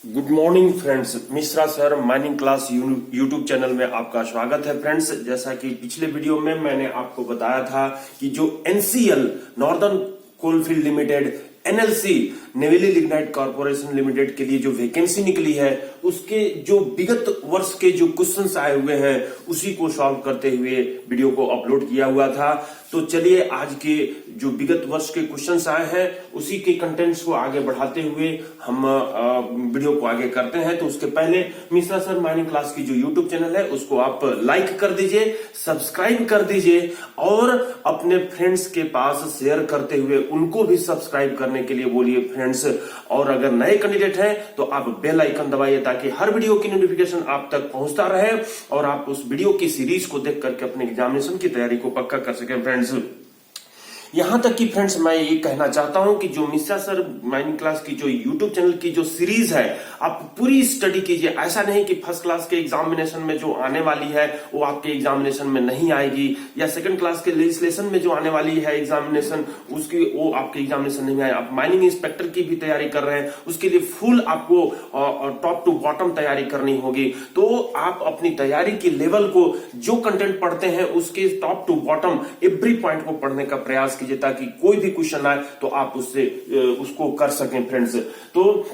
Good morning friends, Mishra sir mining class YouTube channel में आपका स्वागत है। फ्रेंड्स, जैसा कि पिछले वीडियो में मैंने आपको बताया था कि जो NCL northern coalfield limited NLC Neyveli lignite corporation limited के लिए जो वैकेंसी निकली है उसके जो विगत वर्ष के जो क्वेश्चंस आए हुए हैं उसी को सॉल्व करते हुए वीडियो को अपलोड किया हुआ था। तो चलिए आज के जो विगत वर्ष के क्वेश्चंस आए हैं उसी के कंटेंट्स को आगे बढ़ाते हुए हम वीडियो को आगे करते हैं। तो उसके पहले मिश्रा सर माइनिंग क्लास की जो यूट्यूब चैनल है उसको आप लाइक कर दीजिए, सब्सक्राइब कर दीजिए और अपने फ्रेंड्स के पास शेयर करते हुए उनको भी सब्सक्राइब करने के लिए बोलिए फ्रेंड्स। और अगर नए कैंडिडेट हैं तो आप बेल आइकन दबाइए ताकि हर वीडियो की नोटिफिकेशन आप तक पहुंचता रहे और आप उस वीडियो की सीरीज को देख करके अपने एग्जामिनेशन की तैयारी को पक्का कर सकें फ्रेंड्स। यहां तक कि फ्रेंड्स मैं ये कहना चाहता हूं कि जो मिश्रा सर माइनिंग क्लास की जो यूट्यूब चैनल की जो सीरीज है आप पूरी स्टडी कीजिए। ऐसा नहीं कि फर्स्ट क्लास के एग्जामिनेशन में जो आने वाली है वो आपके एग्जामिनेशन में नहीं आएगी, या सेकंड क्लास के लेजिस्लेशन में जो आने वाली है एग्जामिनेशन उसकी वो आपके एग्जामिनेशन नहीं आए। आप माइनिंग इंस्पेक्टर की भी तैयारी कर रहे हैं, उसके लिए फुल आपको टॉप टू बॉटम तैयारी करनी होगी। तो आप अपनी तैयारी की लेवल को जो कंटेंट पढ़ते हैं उसके top to bottom every point को पढ़ने का प्रयास कीजिए ताकि कोई भी क्वेश्चन आए तो आप उसको कर सकें फ्रेंड्स। तो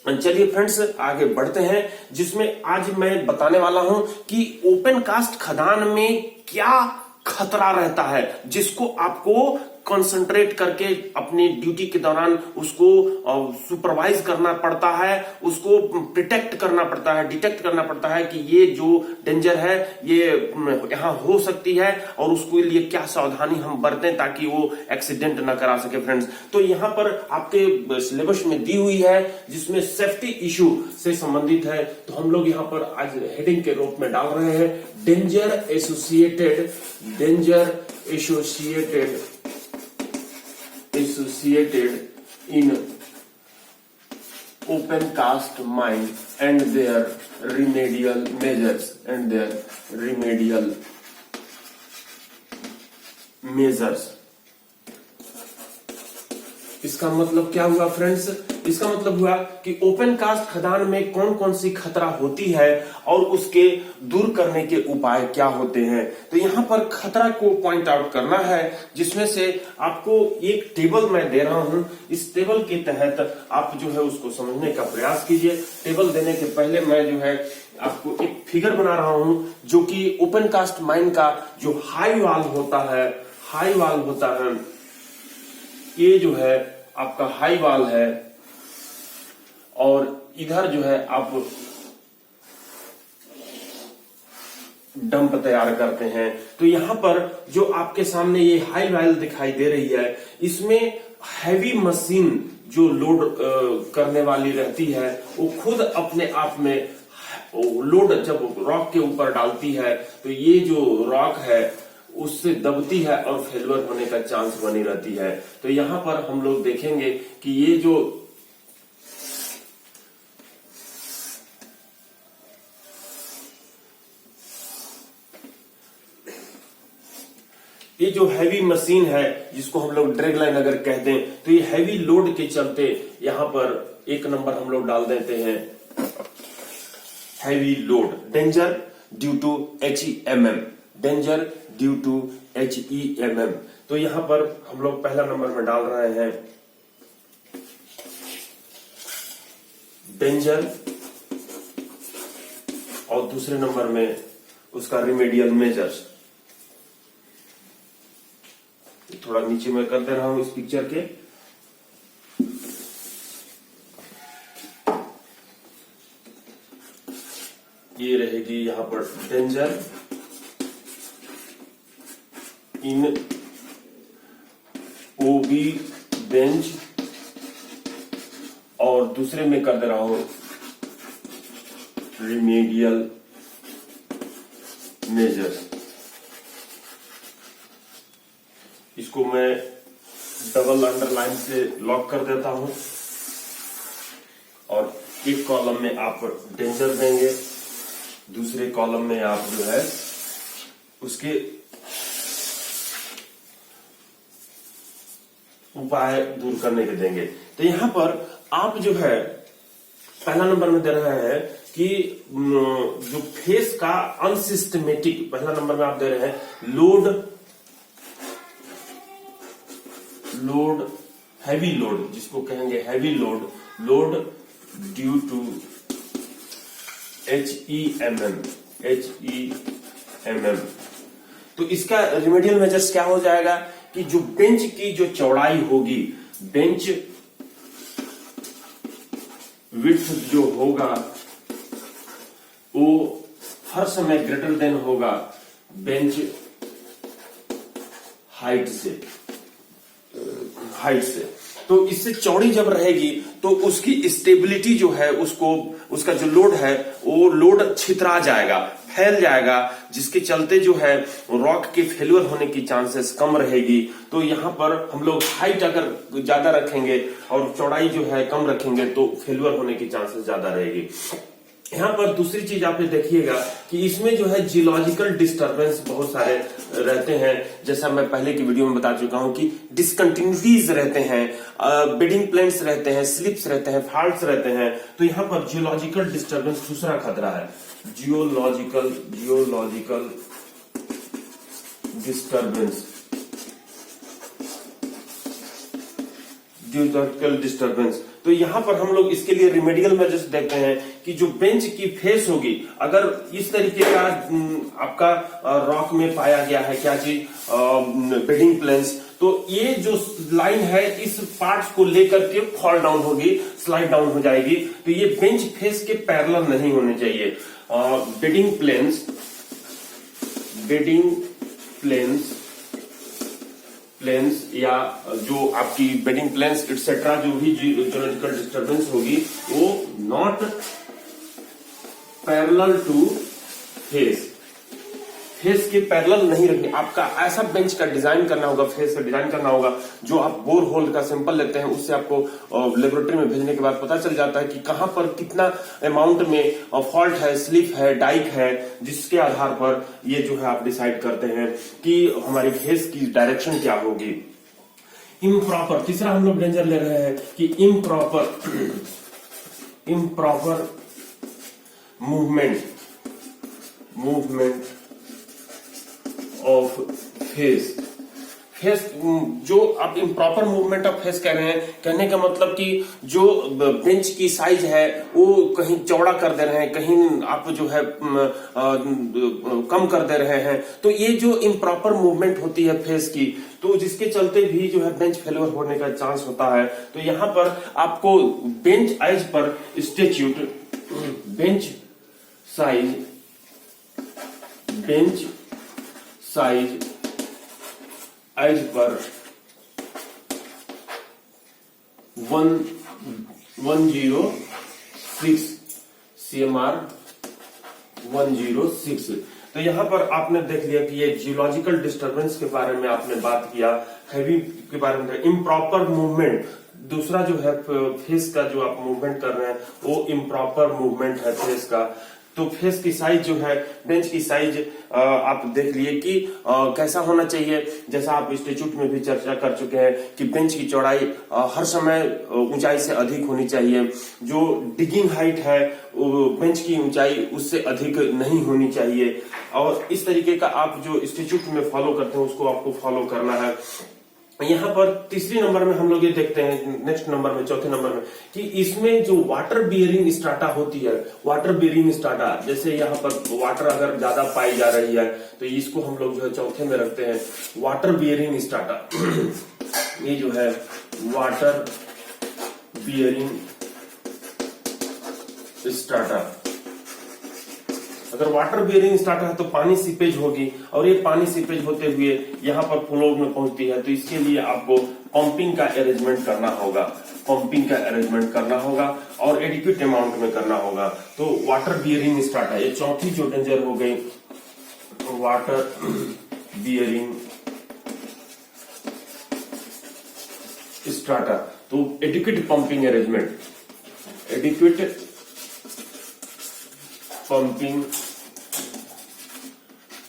चलिए फ्रेंड्स आगे बढ़ते हैं, जिसमें आज मैं बताने वाला हूं कि ओपन कास्ट खदान में क्या खतरा रहता है जिसको आपको कंसंट्रेट करके अपनी ड्यूटी के दौरान उसको सुपरवाइज करना पड़ता है, उसको प्रोटेक्ट करना पड़ता है, डिटेक्ट करना पड़ता है कि ये जो डेंजर है ये यहां हो सकती है और उसके लिए क्या सावधानी हम बरतें ताकि वो एक्सीडेंट ना करा सके फ्रेंड्स। तो यहां पर आपके सिलेबस में दी हुई है जिसमें सेफ्टी इश्यू से संबंधित है। तो हम लोग यहां पर आज हेडिंग के रूप में डाल रहे हैं danger associated in open cast mine and their remedial measures। इसका मतलब क्या हुआ फ्रेंड्स? इसका मतलब हुआ कि ओपन कास्ट खदान में कौन कौन सी खतरा होती है और उसके दूर करने के उपाय क्या होते हैं। तो यहां पर खतरा को पॉइंट आउट करना है, जिसमें से आपको एक टेबल मैं दे रहा हूं। इस टेबल के तहत आप जो है उसको समझने का प्रयास कीजिए। टेबल देने के पहले मैं जो है आपको एक फिगर बना रहा हूं जो कि ओपन कास्ट माइन का जो हाई वाल होता है, ये जो है आपका हाई वाल है और इधर जो है आप डंप तैयार करते हैं। तो यहां पर जो आपके सामने ये हाई वाल दिखाई दे रही है इसमें हैवी मशीन जो लोड करने वाली रहती है वो खुद अपने आप में लोड जब रॉक के ऊपर डालती है तो ये जो रॉक है उससे दबती है और फेल्योर होने का चांस बनी रहती है। तो यहां पर हम लोग देखेंगे कि ये जो हैवी मशीन है जिसको हम लोग ड्रैग लाइन अगर कहते हैं, तो ये हैवी लोड के चलते यहां पर एक नंबर हम लोग डाल देते हैं heavy load, danger due to HEMM, danger due to HEMM। तो यहां पर हम लोग पहला नंबर में डाल रहे हैं डेंजर और दूसरे नंबर में उसका रिमेडियल मेजर्स। थोड़ा नीचे मैं कर दे रहा हूं इस पिक्चर के। ये रहेगी यहां पर डेंजर इन ओबी बेंच और दूसरे में कर दे रहा हूं रिमेडियल मेजर्स। इसको मैं डबल अंडरलाइन से लॉक कर देता हूं और एक कॉलम में आप डेंजर देंगे, दूसरे कॉलम में आप जो है उसके उपाय दूर करने के देंगे। तो यहां पर आप जो है पहला नंबर में दे रहा है कि जो फेस का अनसिस्टमेटिक, पहला नंबर में आप दे रहे हैं लोड हैवी लोड, जिसको कहेंगे heavy load due to HEMM। तो इसका रिमेडियल मेजर्स क्या हो जाएगा कि जो बेंच की जो चौड़ाई होगी, बेंच विड्थ जो होगा वो हर समय ग्रेटर देन होगा बेंच हाइट से। तो इससे चौड़ी जब रहेगी तो उसकी स्टेबिलिटी जो है, उसका जो लोड है वो लोड छितरा जाएगा, फैल जाएगा, जिसके चलते जो है रॉक के फेल्यूर होने की चांसेस कम रहेगी। तो यहाँ पर हम लोग हाइट अगर ज्यादा रखेंगे और चौड़ाई जो है कम रखेंगे तो फेल्यूर होने की चांसेस ज्यादा रहेगी। यहाँ पर दूसरी चीज आप देखिएगा कि इसमें जो है जियोलॉजिकल डिस्टरबेंस बहुत सारे रहते हैं। जैसा मैं पहले की वीडियो में बता चुका हूं कि डिसकंटिन्यूटीज रहते हैं, बेडिंग प्लेन्स रहते हैं, स्लिप्स रहते हैं, फॉल्ट्स रहते हैं। तो यहाँ पर जियोलॉजिकल डिस्टरबेंस दूसरा खतरा है, जियोलॉजिकल डिस्टरबेंस। तो यहाँ पर हम लोग इसके लिए रिमेडियल मेजर्स देखते हैं कि जो बेंच की फेस होगी, अगर इस तरीके का आपका रॉक में पाया गया है क्या चीज, बेडिंग प्लेन्स, तो ये जो लाइन है इस पार्ट्स को लेकर के फॉल डाउन होगी, स्लाइड डाउन हो जाएगी। तो ये बेंच फेस के पैरेलल नहीं होने चाहिए। बेडिंग प्लेन्स या जो आपकी बेडिंग प्लेन्स एक्सेट्रा जो भी जियोलॉजिकल डिस्टरबेंस होगी वो नॉट पैरेलल टू फेस के पैरेलल नहीं रखनी। आपका ऐसा बेंच का डिजाइन करना होगा, फेस का डिजाइन करना होगा, जो आप बोर होल का सैंपल लेते हैं उससे आपको लेबोरेटरी में भेजने के बाद पता चल जाता है कि कहां पर कितना अमाउंट में फॉल्ट है, स्लिप है, डाइक है, जिसके आधार पर ये जो है आप डिसाइड करते हैं कि हमारी फेस की डायरेक्शन क्या होगी। इम्प्रॉपर, तीसरा हम लोग डेंजर ले रहे हैं कि इम्प्रॉपर मूवमेंट ऑफ फेस। जो आप इम्प्रॉपर मूवमेंट ऑफ फेस कह रहे हैं, कहने का मतलब कि जो बेंच की साइज है वो कहीं चौड़ा कर दे रहे हैं, कहीं आप जो है कम कर दे रहे हैं। तो ये जो इम्प्रॉपर मूवमेंट होती है फेस की, तो जिसके चलते भी जो है बेंच फेल्योर होने का चांस होता है। तो यहाँ पर आपको बेंच एज पर इंस्टीट्यूट बेंच साइज एज पर 106 CMR 106। तो यहाँ पर आपने देख लिया कि ये जियोलॉजिकल डिस्टरबेंस के बारे में आपने बात किया, हैवी के बारे में। इम्प्रॉपर मूवमेंट, दूसरा जो है फेस का जो आप मूवमेंट कर रहे हैं वो इम्प्रॉपर मूवमेंट है फेस का। तो फेस की साइज जो है, बेंच की साइज आप देख लिए कि कैसा होना चाहिए। जैसा आप इंस्टीट्यूट में भी चर्चा कर चुके हैं कि बेंच की चौड़ाई हर समय ऊंचाई से अधिक होनी चाहिए। जो डिगिंग हाइट है बेंच की ऊंचाई उससे अधिक नहीं होनी चाहिए। और इस तरीके का आप जो इंस्टीट्यूट में फॉलो करते हैं उसको आपको फॉलो करना है। यहाँ पर तीसरी नंबर में हम लोग ये देखते हैं, नेक्स्ट नंबर में, चौथे नंबर में, कि इसमें जो वाटर बियरिंग स्ट्राटा होती है, वाटर बियरिंग स्ट्राटा, जैसे यहाँ पर वाटर अगर ज्यादा पाई जा रही है तो इसको हम लोग जो है चौथे में रखते हैं, वाटर बियरिंग स्ट्राटा। ये जो है वाटर बियरिंग स्ट्राटा, अगर वाटर बियरिंग स्टार्ट है तो पानी सीपेज होगी, और ये पानी सीपेज होते हुए यहाँ पर फ्लो में पहुंचती है। तो इसके लिए आपको पंपिंग का अरेंजमेंट करना होगा, और एडिक्वेट अमाउंट में करना होगा। तो वाटर बियरिंग स्टार्ट है, ये चौथी जो डेंजर हो गई, वाटर बियरिंग स्ट्राटा। तो adequate pumping arrangement, adequate pumping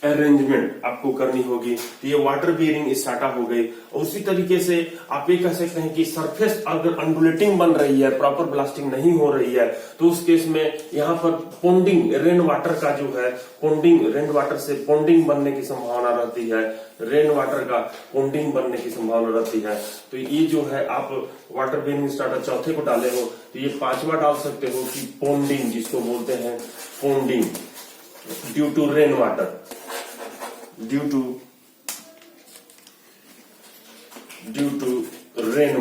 arrangement आपको करनी होगी। तो ये वाटर बियरिंग स्ट्राटा हो गई। और उसी तरीके से आप ये कह सकते हैं कि सरफेस अगर अंडुलेटिंग बन रही है, प्रॉपर ब्लास्टिंग नहीं हो रही है, तो उस केस में यहाँ पर पोंडिंग रेन वाटर का जो है पोंडिंग, रेन वाटर से पोंडिंग बनने की संभावना रहती है, रेन वाटर का पोंडिंग बनने की संभावना रहती है। तो ये जो है आप वाटर बियरिंग स्ट्राटा चौथे को डाले हो तो ये पांचवा डाल सकते हो कि पोंडिंग, जिसको बोलते हैं ponding, due to rain water, due to rain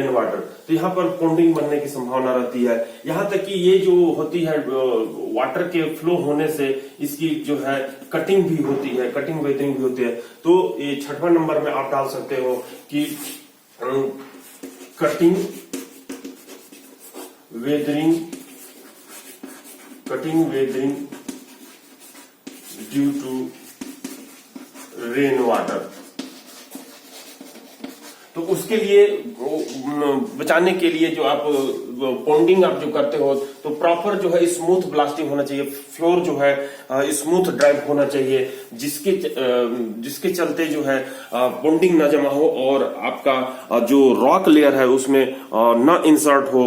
water. तो यहाँ पर पोंडिंग बनने की संभावना रहती है। यहाँ तक कि ये जो होती है वाटर के फ्लो होने से इसकी जो है कटिंग भी होती है, कटिंग वेदरिंग भी होती है। तो ये छठवां नंबर में आप डाल सकते हो कि cutting weathering due to rain water. तो उसके लिए बचाने के लिए जो आप पोंडिंग आप जो करते हो तो प्रॉपर जो है स्मूथ ब्लास्टिंग होना चाहिए, फ्लोर जो है स्मूथ ड्राइव होना चाहिए, जिसके चलते जो है पोंडिंग ना जमा हो और आपका जो रॉक लेयर है उसमें ना इंसर्ट हो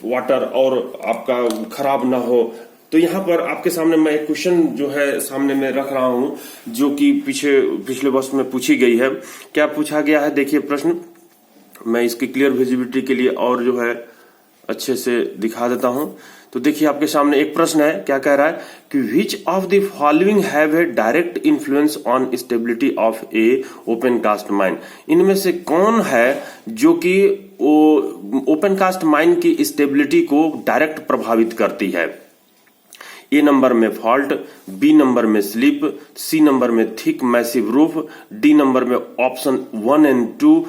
वाटर और आपका खराब ना हो। तो यहाँ पर आपके सामने मैं एक क्वेश्चन जो है सामने में रख रहा हूं जो कि पिछले वर्ष में पूछी गई है। क्या पूछा गया है, देखिए प्रश्न, मैं इसकी क्लियर विजिबिलिटी के लिए और जो है अच्छे से दिखा देता हूं। तो देखिए आपके सामने एक प्रश्न है, क्या कह रहा है कि which of the following have a direct influence on stability of a open cast mine. इनमें से कौन है जो कि ओपन कास्ट माइन की स्टेबिलिटी को डायरेक्ट प्रभावित करती है। ए नंबर में फॉल्ट, बी नंबर में स्लिप, सी नंबर में thick massive roof, D number में ऑप्शन 1 एंड 2,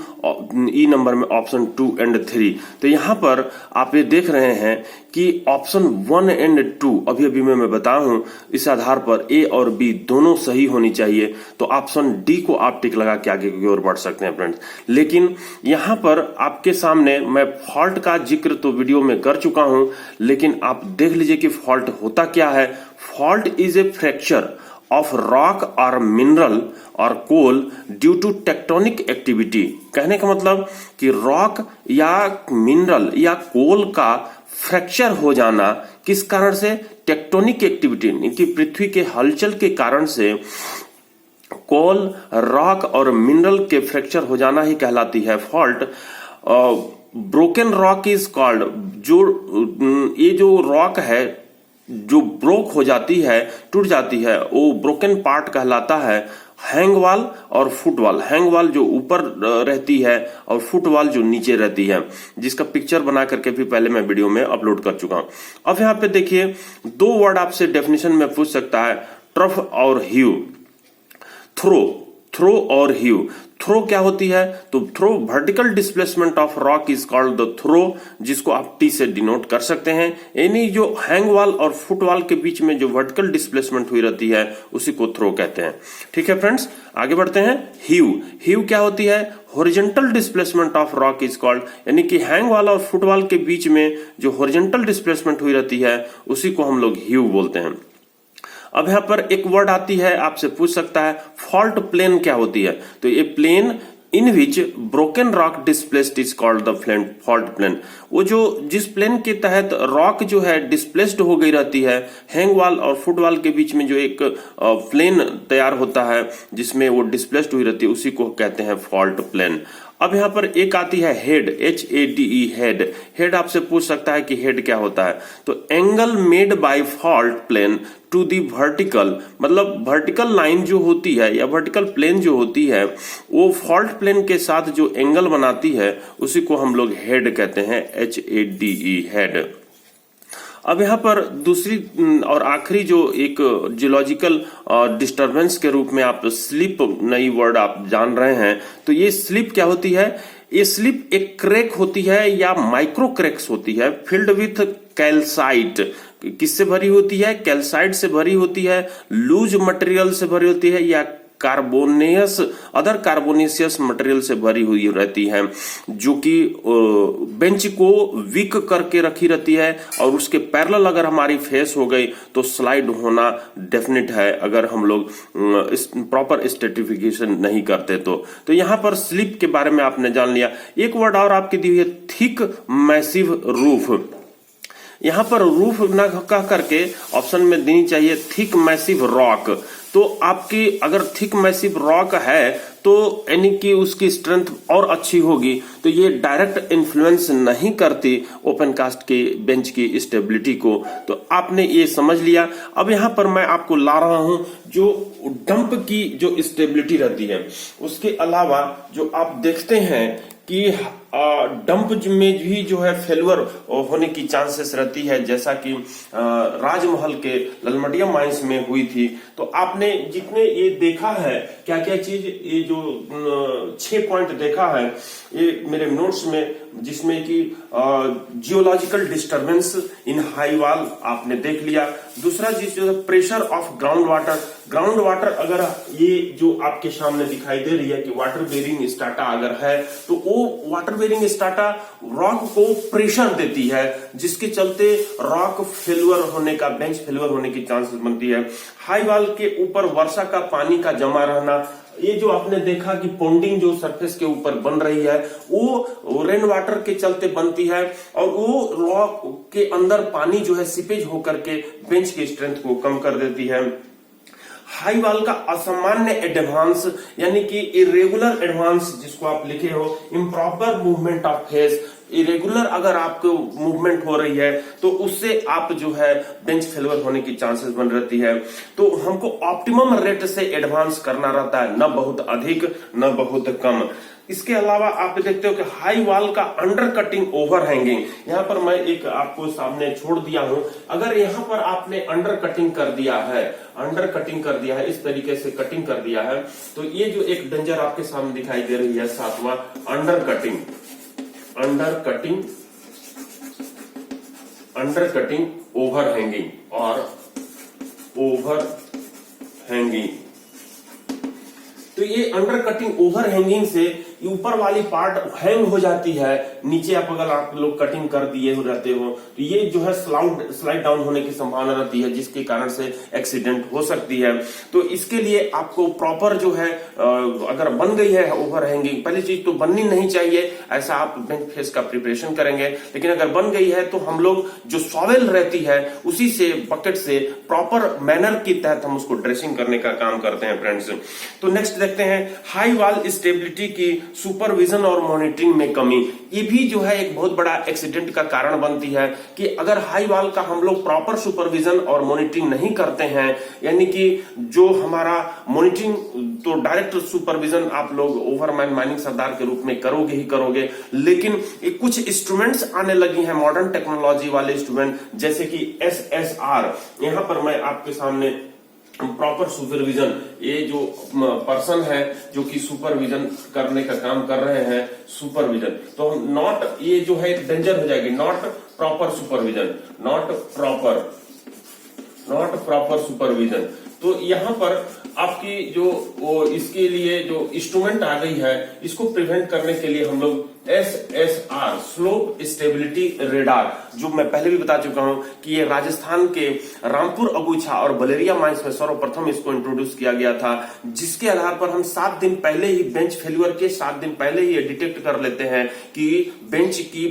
ई नंबर में ऑप्शन 2 एंड 3। तो यहां पर आप ये देख रहे हैं कि ऑप्शन 1 एंड 2 अभी मैं बताऊं, इस आधार पर ए और बी दोनों सही होनी चाहिए। तो ऑप्शन डी को आप टिक लगा के आगे की ओर बढ़ सकते हैं फ्रेंड्स। लेकिन यहां पर आपके सामने मैं फॉल्ट का जिक्र तो वीडियो में कर चुका हूं, लेकिन आप देख लीजिए कि फॉल्ट होता क्या है। Fault is a fracture of rock और मिनरल और कोल ड्यू टू टेक्टोनिक एक्टिविटी। कहने का मतलब कि रॉक या मिनरल या कोल का फ्रैक्चर हो जाना किस कारण से, टेक्टोनिक एक्टिविटी कि पृथ्वी के हलचल के कारण से कोल, रॉक और मिनरल के फ्रैक्चर हो जाना ही कहलाती है fault. Broken rock is called, ये जो रॉक है जो ब्रोक हो जाती है, टूट जाती है, वो ब्रोकन पार्ट कहलाता है। हैंग वॉल और फुटवॉल, हैंग वॉल जो ऊपर रहती है और फुटवॉल जो नीचे रहती है, जिसका पिक्चर बना करके भी पहले मैं वीडियो में अपलोड कर चुका हूं। अब यहाँ पे देखिए दो वर्ड आपसे डेफिनेशन में पूछ सकता है, ट्रफ और हीव। थ्रो और हीव। थ्रो क्या होती है, तो throw vertical displacement of rock is called the throw, जिसको आप टी से डिनोट कर सकते हैं। यानी जो हैंग वॉल और फुट वॉल के बीच में जो वर्टिकल डिस्प्लेसमेंट हुई रहती है उसी को थ्रो कहते हैं। ठीक है फ्रेंड्स, आगे बढ़ते हैं। हीव क्या होती है, horizontal displacement of rock is called, यानी कि हैंग वॉल और फुट वॉल के बीच में जो हॉरिजॉन्टल डिस्प्लेसमेंट हुई रहती है उसी को हम लोग हीव बोलते हैं। अब यहां पर एक वर्ड आती है, आपसे पूछ सकता है फॉल्ट प्लेन क्या होती है। तो ये plane in which broken rock displaced is called the fault plane. वो जो जिस प्लेन के तहत रॉक जो है डिस्प्लेस्ड हो गई रहती है, हैंग वॉल और फुट वॉल के बीच में जो एक प्लेन तैयार होता है जिसमें वो डिस्प्लेस्ड हुई रहती है, उसी को कहते हैं फॉल्ट प्लेन। अब यहां पर एक आती है हेड, HADE, हेड। हेड आपसे पूछ सकता है कि हेड क्या होता है, तो angle made by fault plane to the vertical, मतलब वर्टिकल लाइन जो होती है या वर्टिकल प्लेन जो होती है वो फॉल्ट प्लेन के साथ जो एंगल बनाती है उसी को हम लोग हेड कहते हैं, HADE, हेड। अब यहाँ पर दूसरी और आखिरी जो एक जियोलॉजिकल डिस्टरबेंस के रूप में आप स्लिप, नई वर्ड आप जान रहे हैं। तो ये स्लिप क्या होती है, ये स्लिप एक क्रैक होती है या माइक्रो क्रैक्स होती है फिल्ड विथ कैल्साइट। किससे भरी होती है, कैल्साइट से भरी होती है, लूज मटेरियल से भरी होती है या अदर कार्बोनेशियस मटेरियल से भरी हुई रहती है, जो कि बेंच को वीक करके रखी रहती है, और उसके पैरेलल अगर हमारी फेस हो गई तो स्लाइड होना डेफिनेट है अगर हम लोग प्रॉपर स्ट्रेटिफिकेशन नहीं करते तो यहां पर स्लिप के बारे में आपने जान लिया। एक वर्ड और आपकी दी हुई है, थिक मैसिव रूफ। यहां पर रूफ ना कह करके ऑप्शन में देनी चाहिए थिक मैसिव रॉक। तो आपकी अगर थिक मैसिव रॉक है तो यानी कि उसकी स्ट्रेंथ और अच्छी होगी, तो ये डायरेक्ट इन्फ्लुएंस नहीं करती ओपन कास्ट के बेंच की स्टेबिलिटी को। तो आपने ये समझ लिया। अब यहां पर मैं आपको ला रहा हूं जो डंप की जो स्टेबिलिटी रहती है, उसके अलावा जो आप देखते हैं कि डंप में भी जो है फेल्यूर होने की चांसेस रहती है, जैसा कि राजमहल के ललमटिया माइंस में हुई थी। तो आपने जितने ये देखा है क्या क्या चीज, ये जो 6 पॉइंट देखा है ये मेरे नोट्स में, जिसमें कि geological disturbance in high wall आपने देख लिया। दूसरा चीज जो है प्रेशर ऑफ ग्राउंड वाटर अगर ये जो आपके सामने दिखाई दे रही है कि वाटर बेरिंग स्ट्राटा अगर है तो वो वाटर बेरिंग स्ट्राटा रॉक को प्रेशर देती है, जिसके चलते रॉक फेल्यूर होने का, बेंच फेल्यूर होने की चांसेस बनती है। हाई वॉल के ऊपर वर्षा का पानी का जमा रहना, ये जो आपने देखा कि पॉन्डिंग जो सरफेस के ऊपर बन रही है वो रेन वाटर के चलते बनती है, और वो रॉक के अंदर पानी जो है सीपेज होकर के बेंच की स्ट्रेंथ को कम कर देती है। हाई वॉल का असामान्य एडवांस यानी कि इरेगुलर एडवांस जिसको आप लिखे हो, improper movement of face, irregular अगर आपको मूवमेंट हो रही है तो उससे आप जो है बेंच फेल्यूर होने की चांसेस बन रहती है। तो हमको ऑप्टिमम रेट से एडवांस करना रहता है, न बहुत अधिक न बहुत कम। इसके अलावा आप देखते हो कि हाई वॉल का अंडर कटिंग ओवर हैंगिंग, यहाँ पर मैं एक आपको सामने छोड़ दिया हूं। अगर यहाँ पर आपने अंडर कटिंग कर दिया है, इस तरीके से कटिंग कर दिया है, तो ये जो एक डेंजर आपके सामने दिखाई दे रही है 7वां, अंडर कटिंग ओवर हैंगिंग और ओवर हैंगिंग। तो ये अंडर कटिंग ओवर हैंगिंग से ऊपर वाली पार्ट हैंग हो जाती है, नीचे अगर आप लोग कटिंग कर दिए रहते हो तो ये जो है स्लाइड डाउन होने की संभावना रहती है, जिसके कारण से एक्सीडेंट हो सकती है। तो इसके लिए आपको प्रॉपर जो है अगर बन गई है ओवर हैंगिंग, पहली चीज तो बननी नहीं चाहिए, ऐसा आप बेंच फेस का प्रिपरेशन करेंगे। लेकिन अगर बन गई है तो हम लोग जो सॉवेल रहती है उसी से, बकेट से प्रॉपर मैनर के तहत हम उसको ड्रेसिंग करने का काम करते हैं फ्रेंड्स। तो नेक्स्ट देखते हैं हाई वॉल स्टेबिलिटी की सुपरविजन और मॉनिटरिंग में कमी। ये भी जो है एक बहुत बड़ा एक्सीडेंट का कारण बनती है कि अगर हाई वॉल का हम लोग प्रॉपर सुपरविजन और मॉनिटरिंग नहीं करते हैं, यानी कि जो हमारा मॉनिटरिंग तो डायरेक्ट सुपरविजन आप लोग ओवरमैन माइनिंग सरदार के रूप में करोगे ही करोगे, लेकिन कुछ इंस्ट्रूमेंट्स आने लगी हैं मॉडर्न टेक्नोलॉजी वाले इंस्ट्रूमेंट, जैसे कि SSR। यहां पर मैं आपके सामने प्रॉपर सुपरविजन, ये जो पर्सन है जो कि सुपरविजन करने का काम कर रहे हैं, सुपरविजन, तो नॉट, ये जो है डेंजर हो जाएगी, not proper supervision, not proper supervision. तो यहां पर आपकी जो इसके लिए जो इंस्ट्रूमेंट आ गई है, इसको प्रिवेंट करने के लिए हम लोग SSR स्लोप स्टेबिलिटी रेडार, जो मैं पहले भी बता चुका हूं कि ये राजस्थान के रामपुर अगुछा और बलेरिया माइंस में सर्वप्रथम इसको इंट्रोड्यूस किया गया था, जिसके आधार पर हम 7 दिन पहले ही, बेंच फेल्यूर के 7 दिन पहले ही डिटेक्ट कर लेते हैं कि बेंच की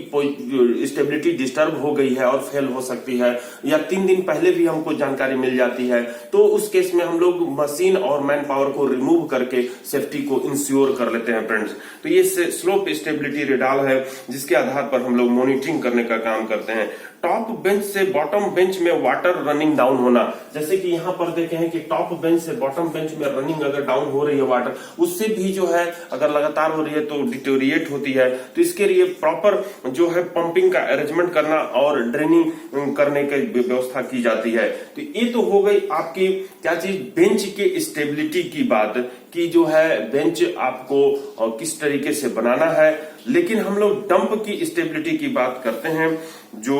स्टेबिलिटी डिस्टर्ब हो गई है और फेल हो सकती है, या 3 दिन पहले भी हमको जानकारी मिल जाती है। तो उस केस में हम लोग मशीन और मैन पावर को रिमूव करके सेफ्टी को इंश्योर कर लेते हैं फ्रेंड्स। तो ये स्लोप स्टेबिलिटी रेडार है, जिसके आधार पर हम लोग मॉनिटरिंग करने का काम करते हैं। टॉप बेंच से बॉटम बेंच में वाटर रनिंग डाउन होना, जैसे कि यहाँ पर देखे हैं कि टॉप बेंच से बॉटम बेंच में रनिंग अगर डाउन हो रही है वाटर, उससे भी जो है अगर लगातार हो रही है तो डिटोरिएट होती है। तो इसके लिए प्रॉपर जो है पंपिंग का अरेंजमेंट करना और ड्रेनिंग करने की व्यवस्था की जाती है। तो ये तो हो गई आपकी क्या चीज, बेंच के स्टेबिलिटी की बात, कि जो है बेंच आपको किस तरीके से बनाना है। लेकिन हम लोग डंप की स्टेबिलिटी की बात करते हैं, जो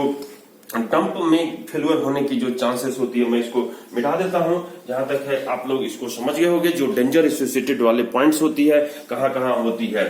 डंप में फेल्यूर होने की जो चांसेस होती है, मैं इसको मिटा देता हूं। जहां तक है आप लोग इसको समझ गए होंगे, जो डेंजर एसोसिएटेड वाले पॉइंट्स होती है कहां कहां होती है।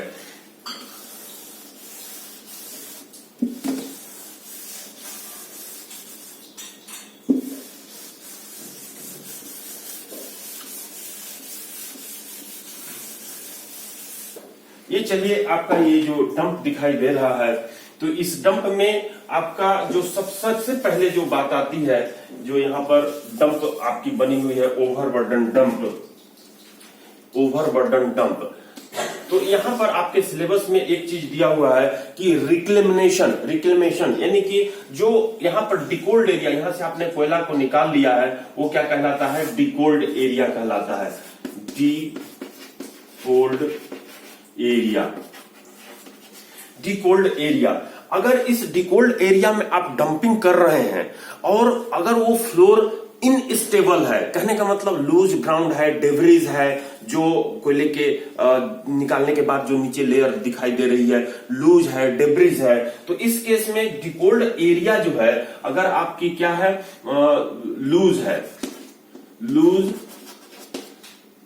ये चलिए, आपका ये जो डंप दिखाई दे रहा है, तो इस डंप में आपका जो सबसे पहले जो बात आती है, जो यहाँ पर डंप आपकी बनी हुई है, ओवरबर्डन डंप। ओवरबर्डन डंप, तो यहाँ पर आपके सिलेबस में एक चीज दिया हुआ है कि रिक्लेमेशन यानी कि जो यहाँ पर डिकोल्ड एरिया, यहां से आपने कोयला को निकाल लिया है, वो क्या कहलाता है? डिकोल्ड एरिया कहलाता है। डिकोल्ड एरिया, डिकोल्ड एरिया। अगर इस डिकोल्ड एरिया में आप डंपिंग कर रहे हैं और अगर वो फ्लोर इनस्टेबल है, कहने का मतलब लूज ग्राउंड है, डेब्रिज है, जो कोयले के निकालने के बाद जो नीचे लेयर दिखाई दे रही है, लूज है, डेब्रिज है, तो इस केस में डिकोल्ड एरिया जो है, अगर आपकी क्या है, लूज है, लूज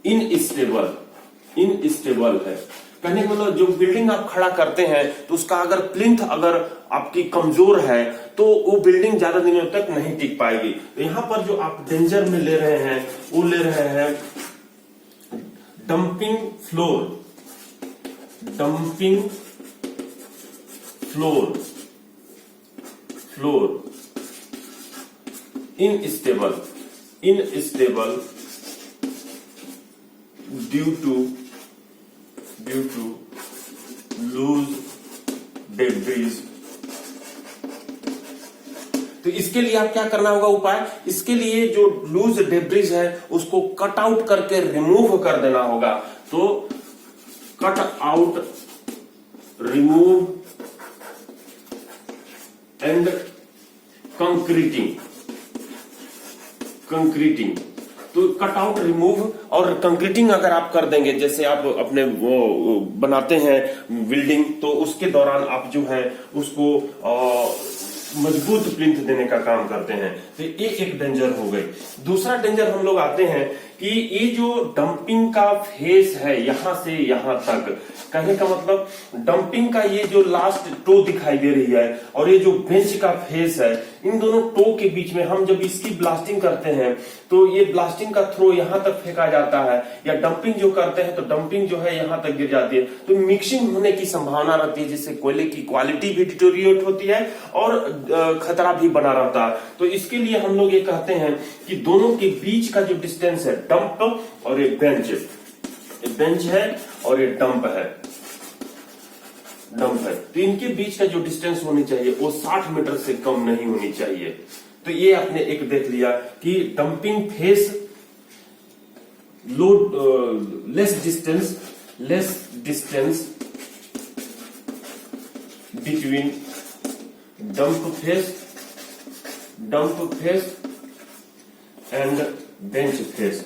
इनस्टेबल है, कहने का मतलब जो बिल्डिंग आप खड़ा करते हैं तो उसका अगर प्लिंथ अगर आपकी कमजोर है तो वो बिल्डिंग ज्यादा दिनों तक नहीं टिक पाएगी। तो यहां पर जो आप डेंजर में ले रहे हैं, वो ले रहे हैं dumping floor, dumping floor instable due to loose debris. तो इसके लिए आप क्या करना होगा उपाय? इसके लिए जो लूज डेब्रिज है उसको कट आउट करके रिमूव कर देना होगा। तो cut out, remove and concreting. तो कट आउट, रिमूव और कंक्रीटिंग अगर आप कर देंगे, जैसे आप अपने वो बनाते हैं बिल्डिंग, तो उसके दौरान आप जो है उसको मजबूत प्लिंथ देने का काम करते हैं। तो ये एक डेंजर हो गई। दूसरा डेंजर हम लोग आते हैं कि ये जो डंपिंग का फेस है, यहां से यहां तक, कहने का मतलब डंपिंग का ये जो लास्ट टो दिखाई दे रही है और ये जो बेंच का फेस है, इन दोनों टो के बीच में हम जब इसकी ब्लास्टिंग करते हैं तो ये ब्लास्टिंग का थ्रो यहां तक फेंका जाता है, या डंपिंग जो करते हैं तो डंपिंग जो है यहां तक गिर जाती है। तो मिक्सिंग होने की संभावना रहती है, जिससे कोयले की क्वालिटी भी डिटोरिएट होती है और खतरा भी बना रहता है। तो इसके लिए हम लोग ये कहते हैं कि दोनों के बीच का जो डिस्टेंस है, डंप और ये बेंच है और ये डंप है, तो इनके बीच का जो डिस्टेंस होनी चाहिए वो 60 मीटर से कम नहीं होनी चाहिए। तो ये आपने एक देख लिया कि dumping face less distance between dump face and bench face.